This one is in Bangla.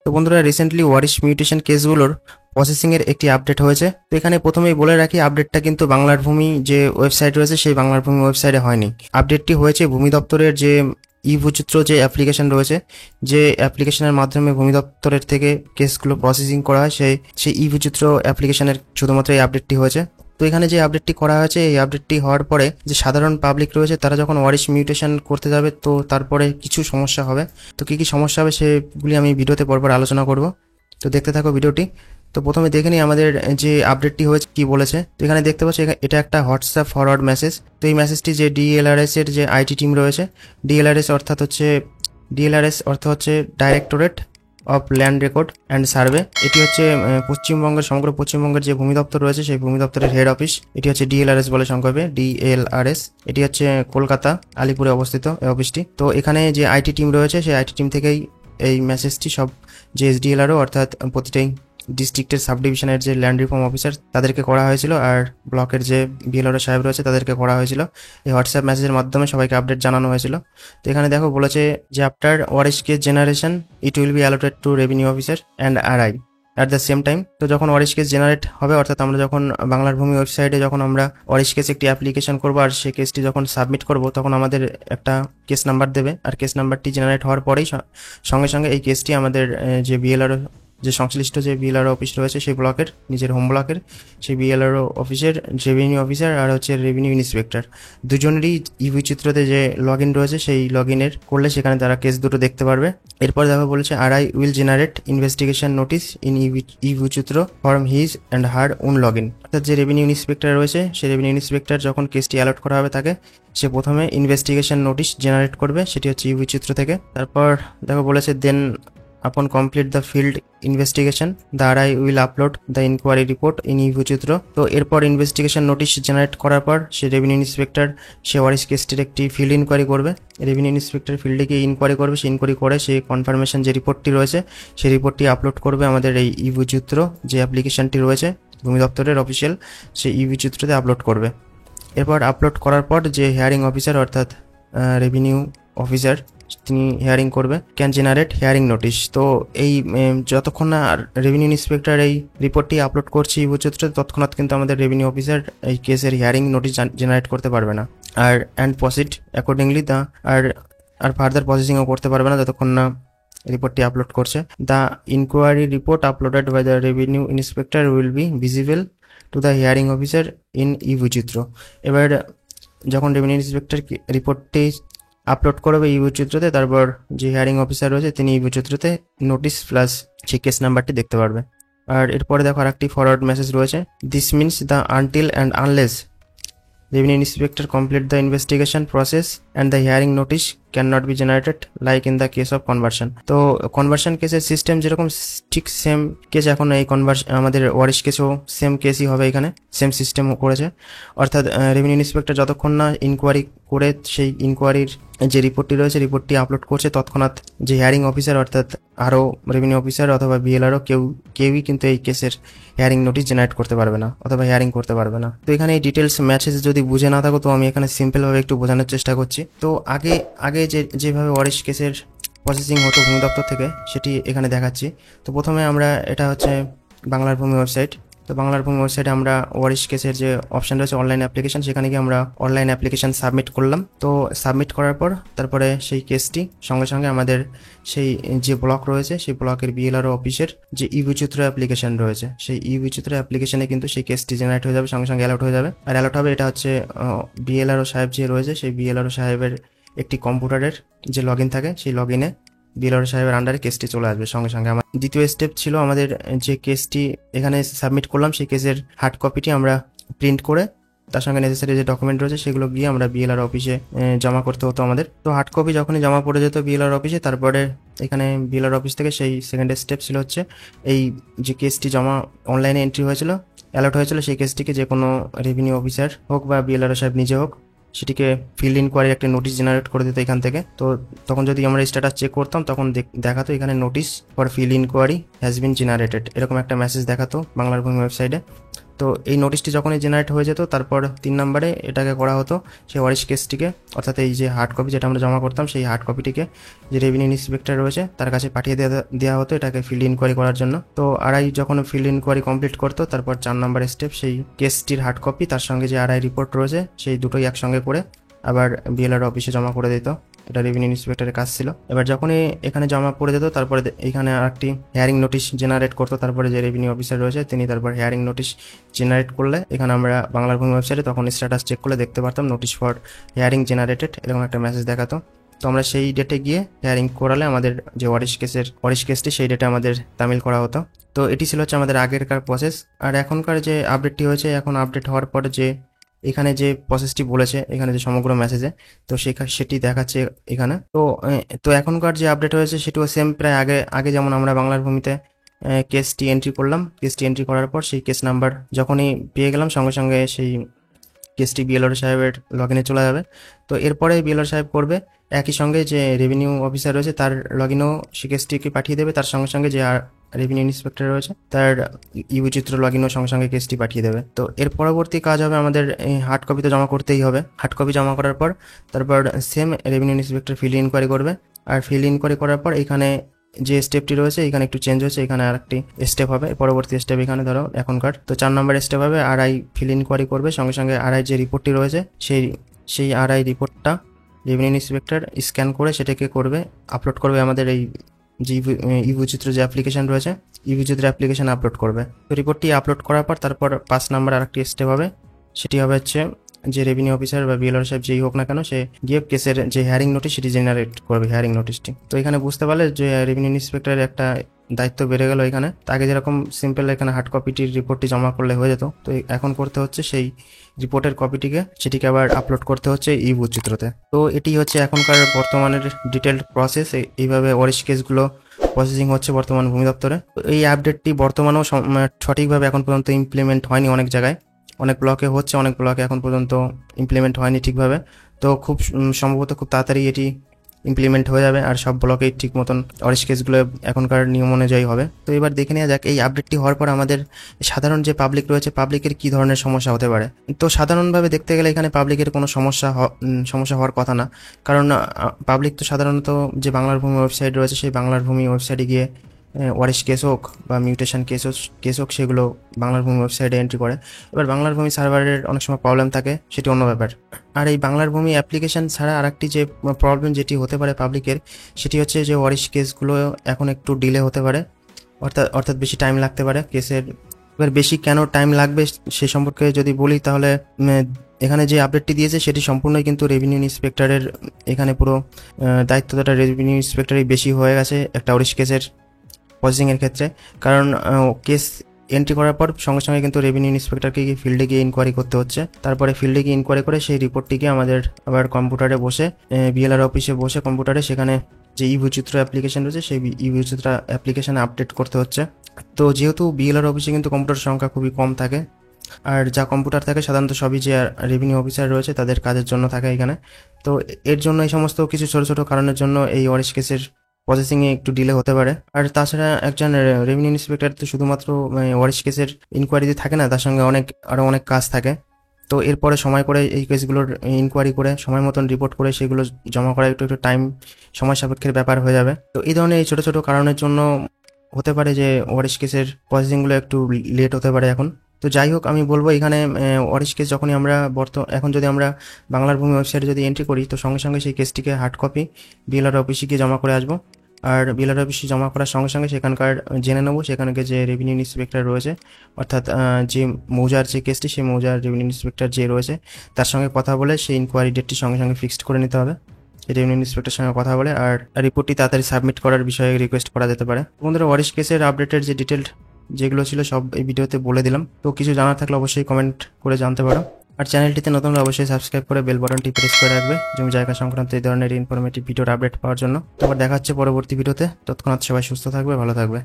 তো বন্ধুরা, রিসেন্টলি ওয়ারিশ মিউটেশন কেসগুলোর প্রসেসিং এর একটি আপডেট হয়েছে। তো এখানে প্রথমেই বলে রাখি, আপডেটটা কিন্তু বাংলার ভূমি যে ওয়েবসাইট রয়েছে সেই বাংলার ভূমি ওয়েবসাইটে হয়নি। আপডেটটি হয়েছে ভূমি দপ্তরের যে ই ভূচিত্র যে অ্যাপ্লিকেশন রয়েছে, যে অ্যাপ্লিকেশনের মাধ্যমে ভূমি দপ্তরের থেকে কেসগুলো প্রসেসিং করা হয়, সেই ই ভূচিত্র অ্যাপ্লিকেশনের শুধুমাত্র এই আপডেটটি হয়েছে। তো এখানে যে আপডেটটি করা হয়েছে, এই আপডেটটি হওয়ার পরে যে সাধারণ পাবলিক রয়েছে তারা যখন ওয়ারিশ মিউটেশন করতে যাবে, তো তারপরে কিছু সমস্যা হবে। তো কী কী সমস্যা হবে সেগুলি আমি ভিডিওতে পরপর আলোচনা করব। তো দেখতে থাকো ভিডিওটি। তো প্রথমে দেখে নিই আমাদের যে আপডেটটি হয়েছে কি বলেছে। তো এখানে দেখতে পাচ্ছি এটা একটা হোয়াটসঅ্যাপ ফরওয়ার্ড মেসেজ। তো এই মেসেজটি যে ডিএলআরএস এর যে আইটি টিম রয়েছে, ডিএলআরএস অর্থ হচ্ছে directorate of land record and survey. এটি হচ্ছে সমগ্র পশ্চিমবঙ্গের যে ভূমি দপ্তর রয়েছে সেই ভূমি দপ্তরের হেড অফিস। এটি হচ্ছে ডিএলআরএস বলে সংক্ষেপে, ডিএলআরএস। এটি হচ্ছে কলকাতা আলিপুরে অবস্থিত এই অফিসটি। তো এখানে যে আইটি টিম রয়েছে সেই আইটি টিম থেকেই এই মেসেজটি সব যে এসডিএলআরও অর্থাৎ প্রতিটাই ডিস্ট্রিক্টের সাব ডিভিশনের যে ল্যান্ড রিফর্ম অফিসার তাদেরকে করা হয়েছিল, আর ব্লকের যে বিএলআরও সাহেব রয়েছে তাদেরকে করা হয়েছিল। এই হোয়াটসঅ্যাপ মেসেজের মাধ্যমে সবাইকে আপডেট জানানো হয়েছিল। তো এখানে দেখো বলেছে যে after Waris case generation it will be allotted two revenue officer and RI at the same time. তো যখন ওয়ারিশ কেস জেনারেট হবে, অর্থাৎ আমরা যখন বাংলার ভূমি ওয়েবসাইটে যখন আমরা ওয়ারিশ কেস একটি অ্যাপ্লিকেশন করবো আর সেই কেসটি যখন সাবমিট করব, তখন আমাদের একটা কেস নাম্বার দেবে, আর কেস নাম্বারটি জেনারেট হওয়ার পরেই সঙ্গে সঙ্গে এই কেসটি আমাদের যে বিএলআরও যে সংশ্লিষ্ট যে বিএলআরও অফিস রয়েছে সেই ব্লকের নিজের হোম ব্লকের সেই বিএলআরও অফিসের রেভিনিউ অফিসার আর হচ্ছে রেভিনিউ ইন্সপেক্টর দুজনেরই ইভি চিত্রতে যে লগ ইন রয়েছে সেই লগ ইনের করলে সেখানে তারা কেস দুটো দেখতে পারবে। এরপর দেখো বলেছে RI will generate investigation notice in ইভি চিত্র form his and her own log. অর্থাৎ যে রেভিনিউ ইন্সপেক্টর রয়েছে সেই রেভিনিউ ইন্সপেক্টর যখন কেসটি অ্যালট করা হবে তাকে, সে প্রথমে ইনভেস্টিগেশন নোটিশ জেনারেট করবে, সেটি হচ্ছে ইভি চিত্র থেকে। তারপর দেখো বলেছে দেন upon complete the field investigation the RI will upload the inquiry report in ইভুচিত্র। তো এরপর ইনভেস্টিগেশন নোটিশ জেনারেট করার পর সে রেভিনিউ ইন্সপেক্টর সে ওয়ারিশ কেসটির একটি ফিল্ড ইনকোয়ারি করবে। রেভিনিউ ইন্সপেক্টর ফিল্ডে গিয়ে ইনকোয়ারি করবে, সে ইনকোয়ারি করে সেই কনফার্মেশন যে রিপোর্টটি রয়েছে সেই রিপোর্টটি আপলোড করবে আমাদের এই ইভুচিত্র যে অ্যাপ্লিকেশনটি রয়েছে ভূমি দপ্তরের অফিসিয়াল, সেই ইভুচিত্রতে আপলোড করবে। এরপর আপলোড করার পর যে হিয়ারিং অফিসার অর্থাৎ রেভিনিউ অফিসার তিনি হিয়ারিং করবে, ক্যান জেনারেট হিয়ারিং নোটিশ। তো এই যতক্ষণ না রেভিনিউ ইন্সপেক্টর এই রিপোর্টটি আপলোড করছে ইভুচিত্রে, তৎক্ষণাৎ কিন্তু আমাদের রেভিনিউ অফিসার এই কেসের হিয়ারিং নোটিশ জেনারেট করতে পারবে না, আর অ্যান্ড প্রসিড অ্যাকর্ডিংলি আর ফার্দার প্রসেসিংও করতে পারবে না যতক্ষণ না রিপোর্টটি আপলোড করছে। The inquiry report uploaded by the revenue inspector will be visible to the hearing officer in ইভুচিত্র। এবার যখন রেভিনিউ ইন্সপেক্টর রিপোর্টটি আপলোড করবে ইভুচিত্রতে, তারপর যে হিয়ারিং অফিসার রয়েছে তিনি ইভুচিত্রতে নোটিশ প্লাস সেই কেস নাম্বারটি দেখতে পারবে। আর এরপরে দেখো আরেকটি ফরওয়ার্ড মেসেজ রয়েছে, this means the until and unless revenue inspector complete the investigation process and the hearing notice can not be generated like in the case of conversion. তো কনভার্সন কেসের সিস্টেম যেরকম ঠিক সেম কেস এখন এই আমাদের ওয়ারিশ কেসেও সেম কেসই হবে, এখানে সেম সিস্টেম করেছে। অর্থাৎ রেভিনিউ ইন্সপেক্টর যতক্ষণ না ইনকোয়ারি করে সেই ইনকোয়ারির যে রিপোর্টটি রয়েছে রিপোর্টটি আপলোড করছে, তৎক্ষণাৎ যে হিয়ারিং অফিসার অর্থাৎ আরও রেভিনিউ অফিসার অথবা বিএলআরও কেউই কিন্তু এই কেসের হিয়ারিং নোটিশ জেনারেট করতে পারবে না অথবা হিয়ারিং করতে পারবে না। তো এখানে এই ডিটেলস ম্যাচেস যদি বুঝে না থাকো, তো আমি এখানে সিম্পলভাবে একটু বোঝানোর চেষ্টা করছি। তো আগে যেভাবে ওয়ারিশ কেসের প্রসেসিং হতো ভূমি দপ্তর থেকে সেটি এখানে দেখাচ্ছি। তো প্রথমে আমরা এটা হচ্ছে বাংলার ভূমি ওয়েবসাইট। তো বাংলার ভূমি ওয়েবসাইটে আমরা ওয়ারিশ কেসের যে অপশান রয়েছে অনলাইন অ্যাপ্লিকেশন, সেখানে গিয়ে আমরা অনলাইন অ্যাপ্লিকেশন সাবমিট করলাম। তো সাবমিট করার পর তারপরে সেই কেসটি সঙ্গে সঙ্গে আমাদের সেই যে ব্লক রয়েছে সেই ব্লকের বিএলআরও অফিসের যে ইভুচিত্র অ্যাপ্লিকেশন রয়েছে সেই ইভুচিত্র অ্যাপ্লিকেশনে কিন্তু সেই কেসটি জেনারেট হয়ে যাবে, সঙ্গে সঙ্গে অ্যালার্ট হয়ে যাবে। আর অ্যালার্ট হবে এটা হচ্ছে বিএলআরও সাহেব যে রয়েছে সেই বিএলআরও সাহেবের একটি কম্পিউটারের যে লগ ইন থাকে সেই লগ ইনে বিএলআরও সাহেবের আন্ডারে কেসটি চলে আসবে সঙ্গে সঙ্গে। আমার দ্বিতীয় স্টেপ ছিল আমাদের যে কেসটি এখানে সাবমিট করলাম সেই কেসের হার্ড কপিটি আমরা প্রিন্ট করে তার সঙ্গে নেসেসারি যে ডকুমেন্ট রয়েছে সেগুলো গিয়ে আমরা বিএলআর অফিসে জমা করতে হতো আমাদের। তো হার্ড কপি যখনই জমা পড়ে যেত বিএলআর অফিসে, তারপরে এখানে বিএলআর অফিস থেকে সেই সেকেন্ড স্টেপ ছিল হচ্ছে এই যে কেসটি জমা অনলাইনে এন্ট্রি হয়েছিল অ্যালার্ট হয়েছিল সেই কেসটিকে যে কোনো রেভিনিউ অফিসার হোক বা বিএলআর সাহেব নিজে হোক সেটিকে ফিল্ড ইনকোয়ারি একটা নোটিশ জেনারেট করে দিত এখান থেকে। তো তখন যদি আমরা স্ট্যাটাস চেক করতাম তখন দেখাতো এখানে notice for field inquiry has been generated, এরকম একটা মেসেজ দেখাতো বাংলার ভূমি ওয়েবসাইটে। তো এই নোটিশটি যখনই জেনারেট হয়ে যেত তারপর 3 নম্বরে এটাকে করা হতো সেই ওয়ারিশ কেসটিকে, অর্থাৎ এই যে হার্ড কপি যেটা আমরা জমা করতাম সেই হার্ড কপিটিকে যে রেভিনিউ ইন্সপেক্টর রয়েছে তার কাছে পাঠিয়ে দেওয়া হতো এটাকে ফিল্ড ইনকোয়ারি করার জন্য। তো আরআই যখন ফিল্ড ইনকোয়ারি কমপ্লিট করতো তারপর 4 নম্বর স্টেপ সেই কেসটির হার্ড কপি তার সঙ্গে যে আরআই রিপোর্ট রয়েছে সেই দুটোই একসঙ্গে করে আবার বিএলআর অফিসে জমা করে দিত। এটা রেভিনিউ ইন্সপেক্টরের কাজ ছিল। এবার যখনই এখানে জমা পড়ে যেত তারপরে এখানে আরেকটি হেয়ারিং নোটিশ জেনারেট করতো, তারপরে যে রেভিনিউ অফিসার রয়েছে তিনি তারপর হেয়ারিং নোটিশ জেনারেট করলে এখানে আমরা বাংলার ভূমি ওয়েবসাইটে তখন স্ট্যাটাস চেক করলে দেখতে পারতাম নোটিশ ফর হেয়ারিং জেনারেটেড এরকম একটা মেসেজ দেখাতো। তো আমরা সেই ডেটে গিয়ে হেয়ারিং করালে আমাদের যে ওয়ারিশ কেসটি সেই ডেটে আমাদের তামিল করা হতো। তো এটি ছিল হচ্ছে আমাদের আগেরকার প্রসেস। আর এখনকার যে আপডেটটি হয়েছে, এখন আপডেট হওয়ার পর যে এখানে যে প্রসেসটি বলেছে এখানে যে সমগ্র মেসেজে, তো সেটি দেখাচ্ছে এখানে। তো এখনকার যে আপডেট হয়েছে সেটিও সেম প্রায় আগে যেমন আমরা বাংলার ভূমিতে কেসটি এন্ট্রি করলাম, কেসটি এন্ট্রি করার পর সেই কেস নাম্বার যখনই পেয়ে গেলাম সঙ্গে সঙ্গে সেই কেসটি বিএলআর সাহেবের লগ ইনে চলে যাবে। তো এরপরে বিএলআর সাহেব করবে একই সঙ্গে যে রেভিনিউ অফিসার রয়েছে তার লগ ইনেও সে কেসটিকে পাঠিয়ে দেবে, তার সঙ্গে সঙ্গে যে রেভিনিউ ইন্সপেক্টর রয়েছে তার ইউচিত্র লগ ইনও সঙ্গে সঙ্গে কেসটি পাঠিয়ে দেবে। তো এর পরবর্তী কাজ হবে আমাদের এই হার্ড কপি তো জমা করতেই হবে। হার্ড কপি জমা করার পর তারপর same revenue inspector field inquiry করবে, আর ফিল্ড ইনকোয়ারি করার পর এখানে যে স্টেপটি রয়েছে এখানে একটু চেঞ্জ হয়েছে, এখানে আর একটি স্টেপ হবে পরবর্তী স্টেপ। এখানে ধরো এখনকার তো 4 নম্বর স্টেপ হবে আরআই ফিল্ড ইনকোয়ারি করবে, সঙ্গে সঙ্গে আরআই যে রিপোর্টটি রয়েছে সেই আরআই রিপোর্টটা রেভিনিউ ইন্সপেক্টর স্ক্যান করে সেটাকে করবে আপলোড করবে আমাদের এই যে ইউচিত্র যে অ্যাপ্লিকেশন রয়েছে ইউচিত্র অ্যাপ্লিকেশন আপলোড করবে। তো রিপোর্টটি আপলোড করার পর তারপর 5 নম্বর আরেকটি স্টেপ হবে, সেটি হবে হচ্ছে যে রেভিনিউ অফিসার বা বিএলআর সাহেব যেই হোক না কেন সে গিয়ে কেসের যে হেয়ারিং নোটিশ সেটি জেনারেট করবে হেয়ারিং নোটিশটি। তো এখানে বুঝতে পারলে যে রেভিনিউ ইন্সপেক্টরের একটা দায়িত্ব বেড়ে গেল এখানে। আগে যেরকম সিম্পল এখানে হার্ড কপিটির রিপোর্টটি জমা করলে হয়ে যেত, তো এখন করতে হচ্ছে সেই রিপোর্টের কপিটিকে সেটিকে আবার আপলোড করতে হচ্ছে ইউচিত্রতে। তো এটি হচ্ছে এখনকার বর্তমানের ডিটেলড প্রসেস। এইভাবে ওয়ারিশ কেসগুলো প্রসেসিং হচ্ছে বর্তমান ভূমি দপ্তরে। এই আপডেটটি বর্তমানেও সঠিকভাবে এখন পর্যন্ত ইমপ্লিমেন্ট হয়নি, অনেক জায়গায় অনেক ব্লকে হচ্ছে, অনেক ব্লকে এখন পর্যন্ত ইমপ্লিমেন্ট হয়নি ঠিকভাবে। তো খুব সম্ভবত খুব তাড়াতাড়ি এটি ইমপ্লিমেন্ট হয়ে যাবে আর সব ব্লকেই ঠিক মতন ওয়ারিশ কেসগুলো এখনকার নিয়ম অনুযায়ী হবে। তো এবার দেখে নেওয়া যাক এই আপডেটটি হওয়ার পর আমাদের সাধারণ যে পাবলিক রয়েছে পাবলিকের কী ধরনের সমস্যা হতে পারে। তো সাধারণভাবে দেখতে গেলে এখানে পাবলিকের কোনো সমস্যা হওয়ার কথা না, কারণ পাবলিক তো সাধারণত যে বাংলার ভূমি ওয়েবসাইট রয়েছে সেই বাংলার ভূমি ওয়েবসাইটে গিয়ে ওয়ারিশ কেস হোক বা মিউটেশন কেস হোক সেগুলো বাংলার ভূমি ওয়েবসাইটে এন্ট্রি করে। এবার বাংলার ভূমি সার্ভারের অনেক সময় প্রবলেম থাকে, সেটি অন্য ব্যাপার। আর এই বাংলার ভূমি অ্যাপ্লিকেশন ছাড়া আরেকটি যে প্রবলেম যেটি হতে পারে পাবলিকের, সেটি হচ্ছে যে ওয়ারিশ কেসগুলো এখন একটু ডিলে হতে পারে, অর্থাৎ বেশি টাইম লাগতে পারে কেসের। এবার বেশি কেন টাইম লাগবে সে সম্পর্কে যদি বলি তাহলে এখানে যে আপডেটটি দিয়েছে সেটি সম্পূর্ণই কিন্তু রেভিনিউ ইন্সপেক্টরের এখানে পুরো দায়িত্বটা রেভিনিউ ইন্সপেক্টরই বেশি হয়ে গেছে একটা ওয়ারিশ কেসের প্রসেসিংয়ের ক্ষেত্রে। কারণ কেস এন্ট্রি করার পর সঙ্গে সঙ্গে কিন্তু রেভিনিউ ইন্সপেক্টরকে গিয়ে ফিল্ডে গিয়ে ইনকোয়ারি করতে হচ্ছে, তারপরে ফিল্ডে গিয়ে ইনকোয়ারি করে সেই রিপোর্টটিকে আমাদের আবার কম্পিউটারে বসে বিএলআর অফিসে বসে কম্পিউটারে সেখানে যে ইউচিত্র অ্যাপ্লিকেশন রয়েছে সেই ইউচিত্র অ্যাপ্লিকেশানে আপডেট করতে হচ্ছে। তো যেহেতু বিএলআর অফিসে কিন্তু কম্পিউটার সংখ্যা খুবই কম থাকে, আর যা কম্পিউটার থাকে সাধারণত সবই যে রেভিনিউ অফিসার রয়েছে তাদের কাজের জন্য থাকে এখানে। তো এর জন্য এই সমস্ত কিছু ছোটো ছোটো কারণের জন্য এই ওয়ারিশ কেসের প্রসেসিংয়ে একটু ডিলে হতে পারে। আর তাছাড়া একজন রেভিনিউ ইন্সপেক্টর তো শুধুমাত্র ওয়ারিশ কেসের ইনকোয়ারিতে থাকে না, তার সঙ্গে আরও অনেক কাজ থাকে। তো এরপরে সময় করে এই কেসগুলোর ইনকোয়ারি করে সময় মতন রিপোর্ট করে সেগুলো জমা করা একটু টাইম সময় সাপেক্ষের ব্যাপার হয়ে যাবে। তো এই ধরনের এই ছোটো ছোটো কারণের জন্য হতে পারে যে ওয়ারিশ কেসের প্রসেসিংগুলো একটু লেট হতে পারে এখন। তো যাই হোক, আমি বলবো এখানে ওয়ারিশ কেস যখনই আমরা এখন যদি আমরা বাংলার ভূমি ওয়েবসাইটে যদি এন্ট্রি করি তো সঙ্গে সঙ্গে সেই কেসটিকে হার্ড কপি বিএলআর অফিসে গিয়ে জমা করে আসবো। আর বিএলআর অফিসে জমা করার সঙ্গে সঙ্গে সেখানকার জেনে নেবো সেখানকার যে রেভিনিউ ইন্সপেক্টর রয়েছে, অর্থাৎ যে মৌজার যে কেসটি সেই মৌজার রেভিনিউ ইন্সপেক্টর যে রয়েছে তার সঙ্গে কথা বলে সেই ইনকোয়ারি ডেটটি সঙ্গে সঙ্গে ফিক্সড করে নিতে হবে রেভিনিউ ইন্সপেক্টরের সঙ্গে কথা বলে, আর রিপোর্টটি তাড়াতাড়ি সাবমিট করার বিষয়ে রিকোয়েস্ট করা যেতে পারে। বন্ধুরা, ওয়ারিশ কেসের আপডেটের যে ডিটেলড যেগুলো ছিল সব এই ভিডিওতে বলে দিলাম। তো কিছু জানার থাকলে অবশ্যই কমেন্ট করে জানতে পারো, আর চ্যানেলটিতে নতুন হলে অবশ্যই সাবস্ক্রাইব করে বেল বাটনটি প্রেস করে রাখবে জমি জায়গা সংক্রান্ত এই ধরনের ইনফরমেটিভ ভিডিওর আপডেট পাওয়ার জন্য। তো আবার দেখা হচ্ছে পরবর্তী ভিডিওতে। তৎক্ষণাৎ সবাই সুস্থ থাকবে, ভালো থাকবে।